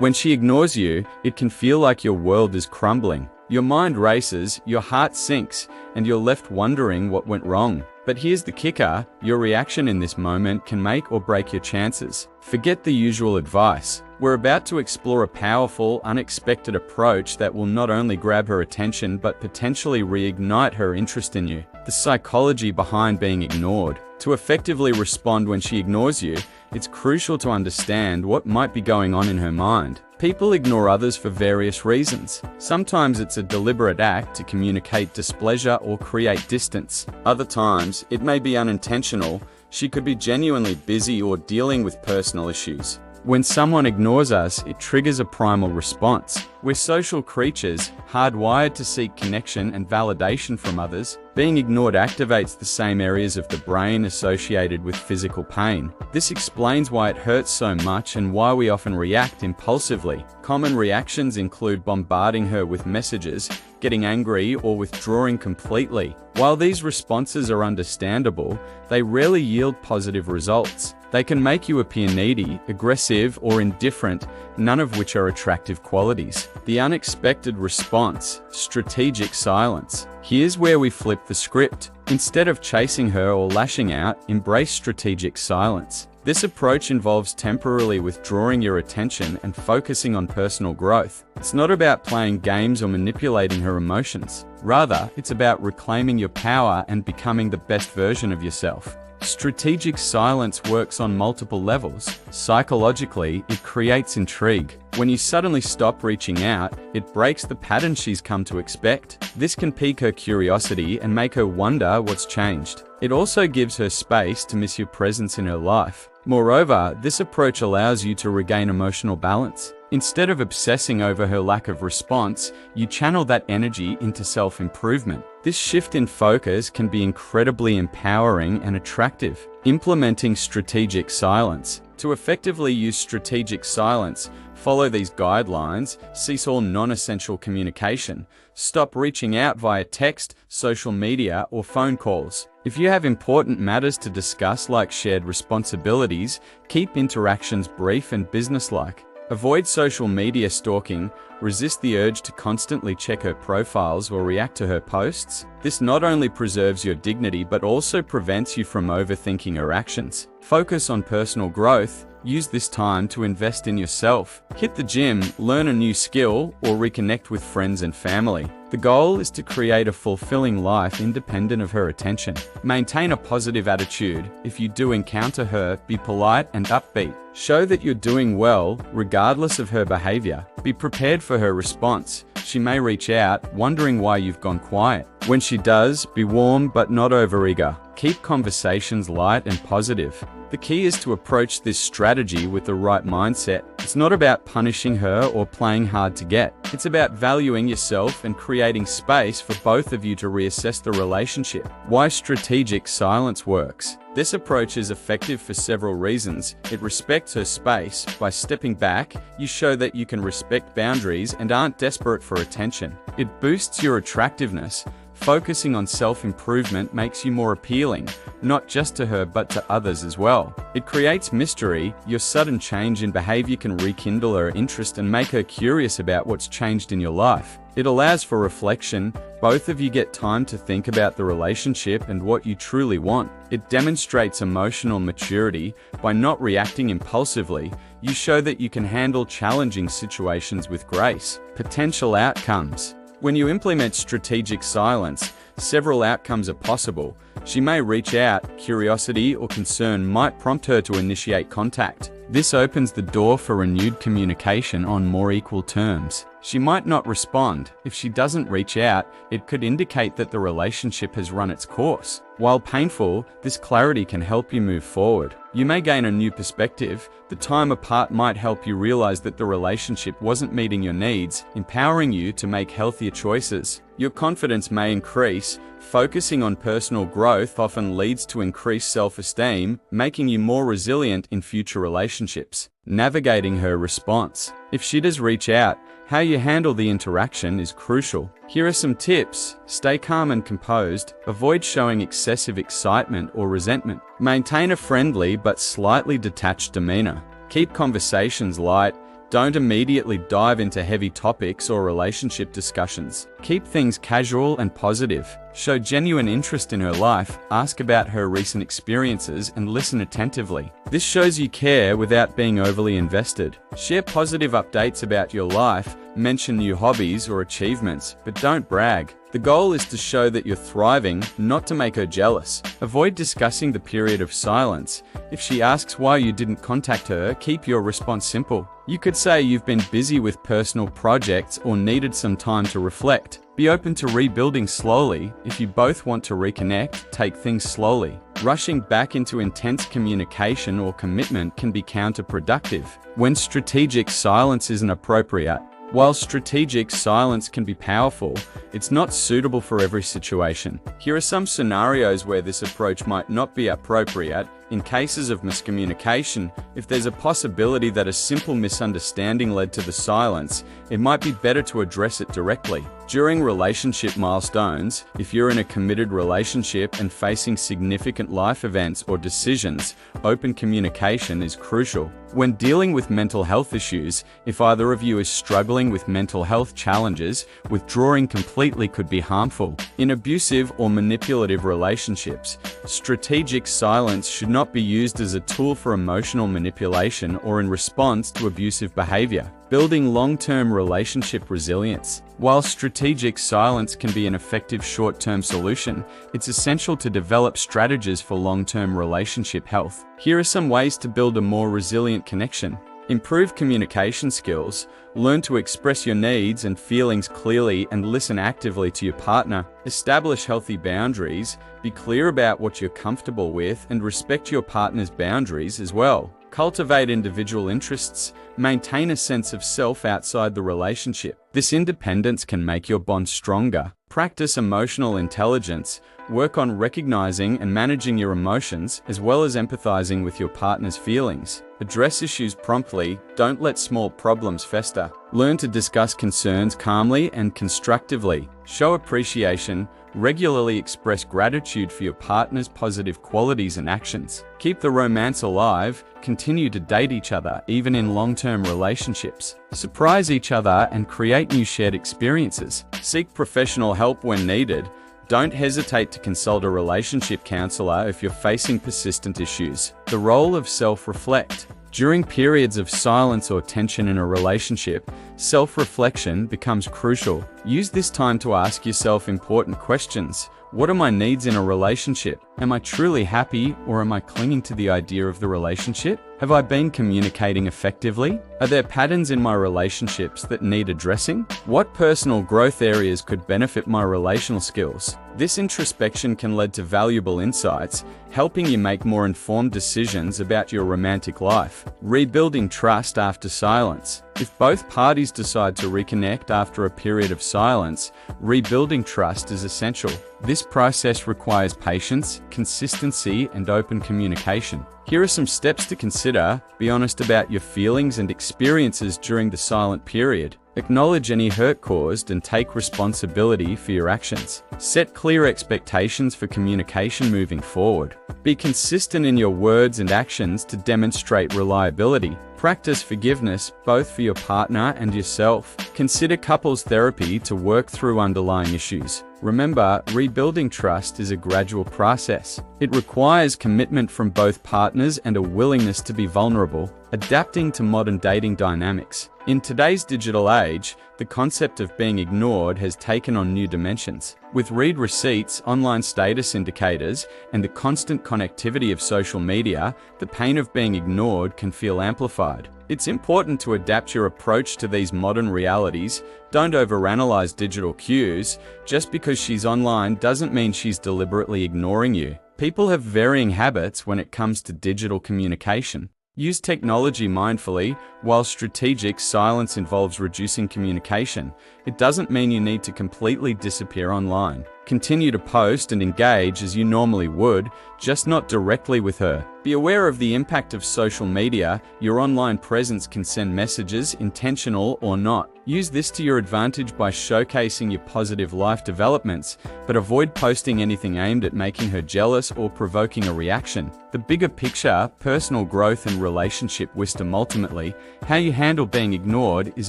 When she ignores you, it can feel like your world is crumbling. Your mind races, your heart sinks, and you're left wondering what went wrong. But here's the kicker, your reaction in this moment can make or break your chances. Forget the usual advice. We're about to explore a powerful, unexpected approach that will not only grab her attention but potentially reignite her interest in you. The psychology behind being ignored. To effectively respond when she ignores you, it's crucial to understand what might be going on in her mind. People ignore others for various reasons. Sometimes it's a deliberate act to communicate displeasure or create distance. Other times, it may be unintentional. She could be genuinely busy or dealing with personal issues. When someone ignores us, it triggers a primal response. We're social creatures, hardwired to seek connection and validation from others. Being ignored activates the same areas of the brain associated with physical pain. This explains why it hurts so much and why we often react impulsively. Common reactions include bombarding her with messages, getting angry, or withdrawing completely. While these responses are understandable, they rarely yield positive results. They can make you appear needy, aggressive, or indifferent, none of which are attractive qualities. The unexpected response, strategic silence. Here's where we flip the script. Instead of chasing her or lashing out, embrace strategic silence. This approach involves temporarily withdrawing your attention and focusing on personal growth. It's not about playing games or manipulating her emotions. Rather, it's about reclaiming your power and becoming the best version of yourself. Strategic silence works on multiple levels. Psychologically, it creates intrigue. When you suddenly stop reaching out, it breaks the pattern she's come to expect. This can pique her curiosity and make her wonder what's changed. It also gives her space to miss your presence in her life. Moreover, this approach allows you to regain emotional balance. Instead of obsessing over her lack of response, you channel that energy into self-improvement. This shift in focus can be incredibly empowering and attractive. Implementing strategic silence. To effectively use strategic silence, follow these guidelines. Cease all non-essential communication. Stop reaching out via text, social media, or phone calls. If you have important matters to discuss like shared responsibilities, keep interactions brief and businesslike. Avoid social media stalking. Resist the urge to constantly check her profiles or react to her posts. This not only preserves your dignity but also prevents you from overthinking her actions. Focus on personal growth. Use this time to invest in yourself. Hit the gym, learn a new skill, or reconnect with friends and family. The goal is to create a fulfilling life independent of her attention. Maintain a positive attitude. If you do encounter her, be polite and upbeat. Show that you're doing well, regardless of her behavior. Be prepared for her response. She may reach out, wondering why you've gone quiet. When she does, be warm but not overeager. Keep conversations light and positive. The key is to approach this strategy with the right mindset. It's not about punishing her or playing hard to get. It's about valuing yourself and creating space for both of you to reassess the relationship. Why strategic silence works. This approach is effective for several reasons. It respects her space. By stepping back, you show that you can respect boundaries and aren't desperate for attention. It boosts your attractiveness. Focusing on self-improvement makes you more appealing, not just to her but to others as well. It creates mystery. Your sudden change in behavior can rekindle her interest and make her curious about what's changed in your life. It allows for reflection. Both of you get time to think about the relationship and what you truly want. It demonstrates emotional maturity. By not reacting impulsively, you show that you can handle challenging situations with grace. Potential outcomes. When you implement strategic silence, several outcomes are possible. She may reach out. Curiosity or concern might prompt her to initiate contact. This opens the door for renewed communication on more equal terms. She might not respond. If she doesn't reach out, it could indicate that the relationship has run its course. While painful, this clarity can help you move forward. You may gain a new perspective. The time apart might help you realize that the relationship wasn't meeting your needs, empowering you to make healthier choices. Your confidence may increase. Focusing on personal growth often leads to increased self-esteem, making you more resilient in future relationships. Navigating her response. If she does reach out, how you handle the interaction is crucial. Here are some tips. Stay calm and composed. Avoid showing excessive excitement or resentment. Maintain a friendly but slightly detached demeanor. Keep conversations light. Don't immediately dive into heavy topics or relationship discussions. Keep things casual and positive. Show genuine interest in her life, ask about her recent experiences, and listen attentively. This shows you care without being overly invested. Share positive updates about your life, mention new hobbies or achievements, but don't brag. The goal is to show that you're thriving, not to make her jealous. Avoid discussing the period of silence. If she asks why you didn't contact her, keep your response simple. You could say you've been busy with personal projects or needed some time to reflect. Be open to rebuilding slowly. If you both want to reconnect, take things slowly. Rushing back into intense communication or commitment can be counterproductive. When strategic silence isn't appropriate. While strategic silence can be powerful, it's not suitable for every situation. Here are some scenarios where this approach might not be appropriate. In cases of miscommunication, if there's a possibility that a simple misunderstanding led to the silence, it might be better to address it directly. During relationship milestones, if you're in a committed relationship and facing significant life events or decisions, open communication is crucial. When dealing with mental health issues, if either of you is struggling with mental health challenges, withdrawing completely could be harmful. In abusive or manipulative relationships, strategic silence should not be used as a tool for emotional manipulation or in response to abusive behavior. Building long-term relationship resilience. While strategic silence can be an effective short-term solution, it's essential to develop strategies for long-term relationship health. Here are some ways to build a more resilient connection. Improve communication skills. Learn to express your needs and feelings clearly and listen actively to your partner. Establish healthy boundaries. Be clear about what you're comfortable with and respect your partner's boundaries as well. Cultivate individual interests. Maintain a sense of self outside the relationship. This independence can make your bond stronger. Practice emotional intelligence. Work on recognizing and managing your emotions, as well as empathizing with your partner's feelings. Address issues promptly. Don't let small problems fester. Learn to discuss concerns calmly and constructively. Show appreciation. Regularly express gratitude for your partner's positive qualities and actions. Keep the romance alive. Continue to date each other, even in long-term relationships. Surprise each other and create new shared experiences. Seek professional help when needed. Don't hesitate to consult a relationship counselor if you're facing persistent issues. The role of self-reflect. During periods of silence or tension in a relationship, self-reflection becomes crucial. Use this time to ask yourself important questions. What are my needs in a relationship? Am I truly happy, or am I clinging to the idea of the relationship? Have I been communicating effectively? Are there patterns in my relationships that need addressing? What personal growth areas could benefit my relational skills? This introspection can lead to valuable insights, helping you make more informed decisions about your romantic life. Rebuilding trust after silence. If both parties decide to reconnect after a period of silence, rebuilding trust is essential. This process requires patience, consistency, and open communication. Here are some steps to consider. Be honest about your feelings and experiences during the silent period. Acknowledge any hurt caused and take responsibility for your actions. Set clear expectations for communication moving forward. Be consistent in your words and actions to demonstrate reliability. Practice forgiveness, both for your partner and yourself. Consider couples therapy to work through underlying issues. Remember, rebuilding trust is a gradual process. It requires commitment from both partners and a willingness to be vulnerable, adapting to modern dating dynamics. In today's digital age, the concept of being ignored has taken on new dimensions. With read receipts, online status indicators, and the constant connectivity of social media, the pain of being ignored can feel amplified. It's important to adapt your approach to these modern realities. Don't overanalyze digital cues. Just because she's online doesn't mean she's deliberately ignoring you. People have varying habits when it comes to digital communication. Use technology mindfully. While strategic silence involves reducing communication, it doesn't mean you need to completely disappear online. Continue to post and engage as you normally would, just not directly with her. Be aware of the impact of social media. Your online presence can send messages, intentional or not. Use this to your advantage by showcasing your positive life developments, but avoid posting anything aimed at making her jealous or provoking a reaction. The bigger picture, personal growth and relationship wisdom. Ultimately, how you handle being ignored is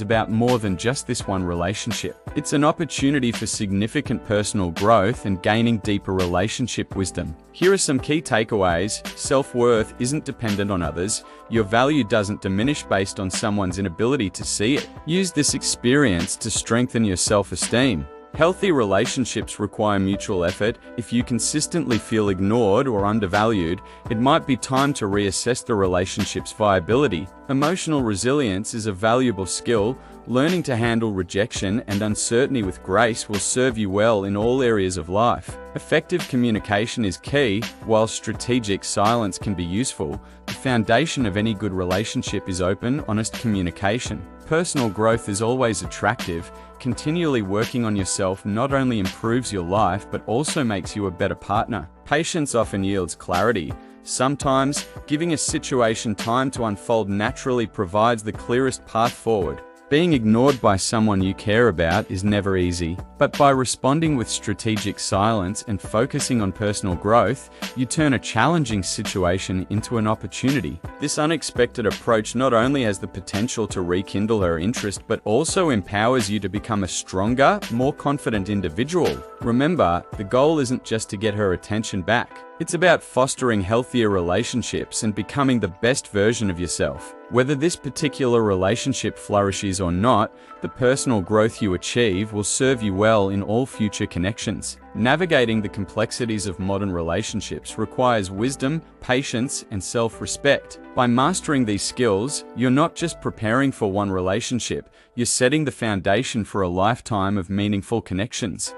about more than just this one relationship. It's an opportunity for significant personal growth and gaining deeper relationship wisdom. Here are some key takeaways. Self-worth isn't dependent on others. Your value doesn't diminish based on someone's inability to see it. Use this experience to strengthen your self-esteem. Healthy relationships require mutual effort. If you consistently feel ignored or undervalued, it might be time to reassess the relationship's viability. Emotional resilience is a valuable skill. Learning to handle rejection and uncertainty with grace will serve you well in all areas of life. Effective communication is key. While strategic silence can be useful, the foundation of any good relationship is open, honest communication. Personal growth is always attractive. Continually working on yourself not only improves your life, but also makes you a better partner. Patience often yields clarity. Sometimes, giving a situation time to unfold naturally provides the clearest path forward. Being ignored by someone you care about is never easy, but by responding with strategic silence and focusing on personal growth, you turn a challenging situation into an opportunity. This unexpected approach not only has the potential to rekindle her interest, but also empowers you to become a stronger, more confident individual. Remember, the goal isn't just to get her attention back. It's about fostering healthier relationships and becoming the best version of yourself. Whether this particular relationship flourishes or not, the personal growth you achieve will serve you well in all future connections. Navigating the complexities of modern relationships requires wisdom, patience, and self-respect. By mastering these skills, you're not just preparing for one relationship, you're setting the foundation for a lifetime of meaningful connections.